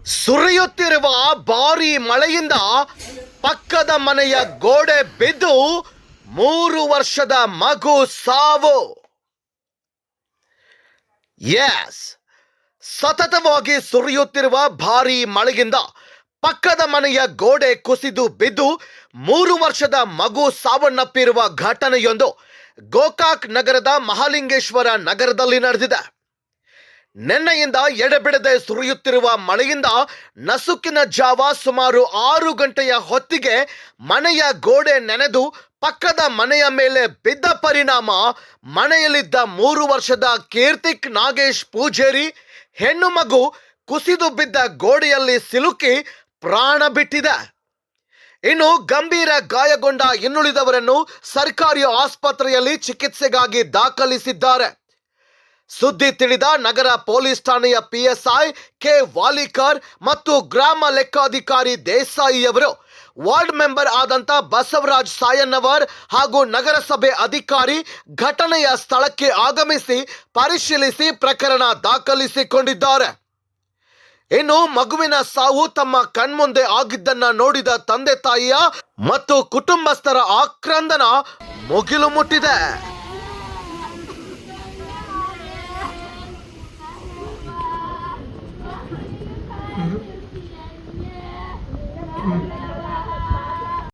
ಸುರಿಯುತ್ತಿರುವ ಭಾರೀ ಮಳೆಯಿಂದ ಪಕ್ಕದ ಮನೆಯ ಗೋಡೆ ಬಿದ್ದು 3 ವರ್ಷದ ಮಗು ಸಾವು. ಸತತವಾಗಿ ಸುರಿಯುತ್ತಿರುವ ಭಾರೀ ಮಳೆಯಿಂದ ಪಕ್ಕದ ಮನೆಯ ಗೋಡೆ ಕುಸಿದು ಬಿದ್ದು 3 ವರ್ಷದ ಮಗು ಸಾವನ್ನಪ್ಪಿರುವ ಘಟನೆಯೊಂದು ಗೋಕಾಕ್ ನಗರದ ಮಹಾಲಿಂಗೇಶ್ವರ ನಗರದಲ್ಲಿ ನಡೆದಿದೆ. ನಿನ್ನೆಯಿಂದ ಎಡೆಬಿಡದೆ ಸುರಿಯುತ್ತಿರುವ ಮಳೆಯಿಂದ ನಸುಕಿನ ಜಾವ ಸುಮಾರು 6 ಗಂಟೆಯ ಹೊತ್ತಿಗೆ ಮನೆಯ ಗೋಡೆ ನೆನೆದು ಪಕ್ಕದ ಮನೆಯ ಮೇಲೆ ಬಿದ್ದ ಪರಿಣಾಮ ಮನೆಯಲ್ಲಿದ್ದ 3 ವರ್ಷದ ಕೀರ್ತಿಕ್ ನಾಗೇಶ್ ಪೂಜೇರಿ ಹೆಣ್ಣು ಮಗು ಕುಸಿದು ಬಿದ್ದ ಗೋಡೆಯಲ್ಲಿ ಸಿಲುಕಿ ಪ್ರಾಣ ಬಿಟ್ಟಿದೆ. ಇನ್ನು ಗಂಭೀರ ಗಾಯಗೊಂಡ ಇನ್ನುಳಿದವರನ್ನು ಸರ್ಕಾರಿ ಆಸ್ಪತ್ರೆಯಲ್ಲಿ ಚಿಕಿತ್ಸೆಗಾಗಿ ದಾಖಲಿಸಿದ್ದಾರೆ. ಸುದ್ದಿ ತಿಳಿದ ನಗರ ಪೊಲೀಸ್ ಠಾಣೆಯ PSI ಕೆ ವಾಲಿಕರ್ ಮತ್ತು ಗ್ರಾಮ ಲೆಕ್ಕಾಧಿಕಾರಿ ದೇಸಾಯಿಯವರು ವಾರ್ಡ್ ಮೆಂಬರ್ ಆದಂತ ಬಸವರಾಜ್ ಸಾಯಣ್ಣವರ್ ಹಾಗೂ ನಗರಸಭೆ ಅಧಿಕಾರಿ ಘಟನೆಯ ಸ್ಥಳಕ್ಕೆ ಆಗಮಿಸಿ ಪರಿಶೀಲಿಸಿ ಪ್ರಕರಣ ದಾಖಲಿಸಿಕೊಂಡಿದ್ದಾರೆ. ಇನ್ನು ಮಗುವಿನ ಸಾವು ತಮ್ಮ ಕಣ್ಮುಂದೆ ಆಗಿದ್ದನ್ನ ನೋಡಿದ ತಂದೆ ತಾಯಿಯ ಮತ್ತು ಕುಟುಂಬಸ್ಥರ ಆಕ್ರಂದನ ಮುಗಿಲು ಮುಟ್ಟಿದೆ.